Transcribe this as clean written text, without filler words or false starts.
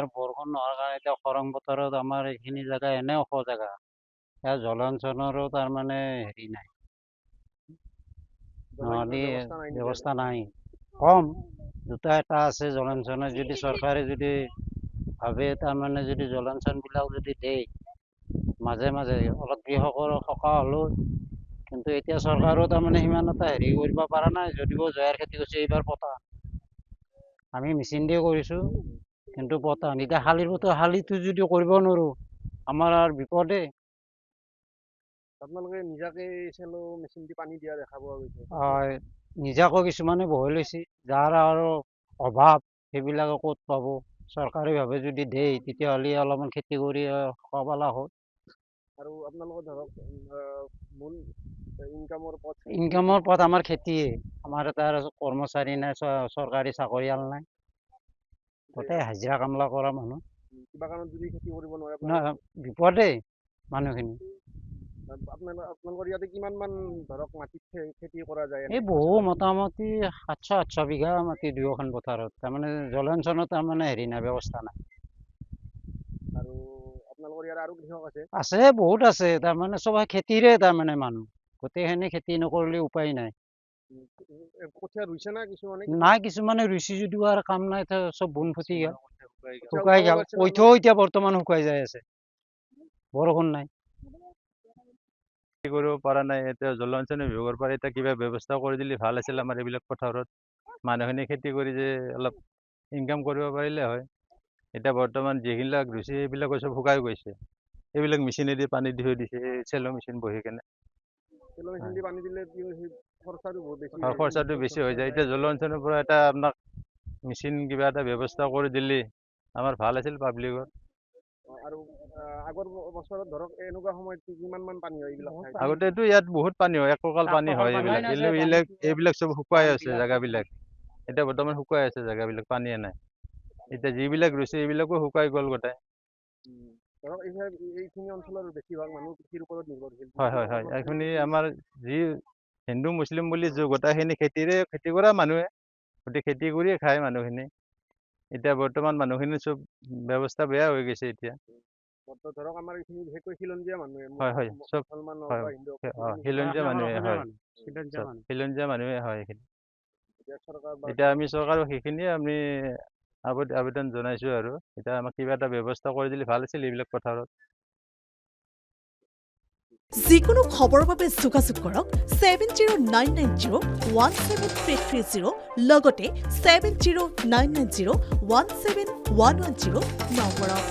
আৰু বৰষুণ নোহোৱাৰ কাৰণে এতিয়া খৰাং বতৰত আমাৰ এইখিনি জেগা এনে ওখ জেগা, ইয়াৰ জলসিঞ্চনৰো তাৰমানে হেৰি নাই, নহ'লে ব্যৱস্থা নাই। কম দুটা এটা আছে জলসিঞ্চনৰ, যদি চৰকাৰে যদি ভাবে তাৰমানে যদি জলসিঞ্চনবিলাক যদি দিয়ে মাজে মাজে অলপ কৃষকৰ সকাহ হ'লেও, কিন্তু এতিয়া চৰকাৰেও তাৰমানে সিমান এটা হেৰি কৰিব পৰা নাই। যদিও জয়াৰ খেতি কৰিছে এইবাৰ পতা, আমি মেচিন দিয়ে কৰিছোঁ কিন্তু পতা এতিয়া শালিটো যদি কৰিব নোৱাৰোঁ আমাৰ আৰু বিপদে। আপোনালোকে নিজাকে চেলো মেচিন দি পানী দিয়া দেখা পোৱা গৈছে। নিজাকৈ কিছুমানে বহাই লৈছে, যাৰ আৰু অভাৱ সেইবিলাকে ক'ত পাব। চৰকাৰীভাৱে যদি দিয়ে তেতিয়াহ'লে অলপমান খেতি কৰি খাব পৰা হ'ল। আৰু আপোনালোকৰ ধৰক মূল ইনকামৰ পথ আমাৰ খেতিয়ে, আমাৰ এটা কৰ্মচাৰী নাই, চৰকাৰী চাকৰিয়াল নাই, গোটেই হাজিৰা কামলা কৰা মানুহ। কিবা কাৰণত যদি খেতি কৰিব নোৱাৰে বিপদেই মানুহখিনি। আপোনালোকৰ ইয়াতে কিমান মান ধৰক মাটিত খেতি কৰা যায়? এই বহু মোটামুটি 700-800 বিঘা মাটি দুয়োখন পথাৰত, তাৰমানে জলসিঞ্চনৰ তাৰমানে হেৰি নাই, ব্যৱস্থা নাই। আৰু আপোনালোকৰ ইয়াত আৰু কৃষক আছে? আছে, বহুত আছে, তাৰমানে চবে খেতিৰে তাৰমানে মানুহ, গোটেইখিনি খেতি নকৰিলে উপায় নাই। কঠীয়া ৰুইছে না কিছুমানে? নাই, কিছুমানে ৰুইছে যদিও আৰু কাম নাই, চব বোন ফুটি গ'ল, শুকাই গ'ল। কঠীয়াও এতিয়া বৰ্তমান শুকাই যাই আছে, বৰষুণ নাই। খেতি কৰিব পৰা নাই, এতিয়া জলসিঞ্চন বিভাগৰ পৰা এতিয়া কিবা ব্যৱস্থা কৰি দিলে ভাল আছিল। আমাৰ এইবিলাক পথাৰত মানুহখিনি খেতি কৰি যে অলপ ইনকাম কৰিব পাৰিলে হয়। এতিয়া বৰ্তমান যিবিলাক ৰুইছে সেইবিলাকো চব শুকাই গৈছে, এইবিলাক মেচিনেদি পানী দি থৈ দিছে, চেলো মেচিন বহি কেনে। খৰচাটো বেছি হৈ যায়। এতিয়া জলসিঞ্চনৰ পৰা এটা আপোনাক মেচিন কিবা এটা ব্যৱস্থা কৰি দিলে আমাৰ ভাল আছিল পাব্লিকৰ। আৰু আগৰ বছৰত ধৰক এনেকুৱা সময়ত কিমান মান পানী হয় এইবিলাক? আগতেতো ইয়াত বহুত পানী হয়, এককাল পানী হয় এইবিলাক চব শুকাই আছে জেগাবিলাক। এতিয়া বৰ্তমান শুকাই আছে জেগাবিলাক, পানীয়ে নাই। এতিয়া যিবিলাক ৰুইছে এইবিলাকো শুকাই গ'ল গোটেই। এইখিনি অঞ্চলৰ বেছিভাগ মানুহ কৃষিৰ ওপৰত নিৰ্ভৰশীল। হয়, এইখিনি আমাৰ যি হিন্দু মুছলিম বুলি গোটেইখিনি খেতি কৰা মানুহে, গোটেই খেতি কৰিয়ে খায় মানুহখিনি। এতিয়া বৰ্তমান মানুহখিনি চব ব্যৱস্থা বেয়া হৈ গৈছে এতিয়া। ধৰক আমাৰ এইখিনি বিশেষকৈ খিলঞ্জীয়া মানুহে, হয়, চব খিলঞ্জীয়া মানুহে হয়, খিলঞ্জীয়া মানুহে হয় এইখিনি। এতিয়া আমি চৰকাৰক সেইখিনিয়ে আমি আবেদন জনাইছোঁ আৰু এতিয়া আমাক কিবা এটা ব্যৱস্থা কৰি দিলে ভাল আছিল এইবিলাক পথাৰত। যিকোনো খবৰৰ বাবে যোগাযোগ কৰক 7099017330 লগতে 7099017110 নম্বৰত।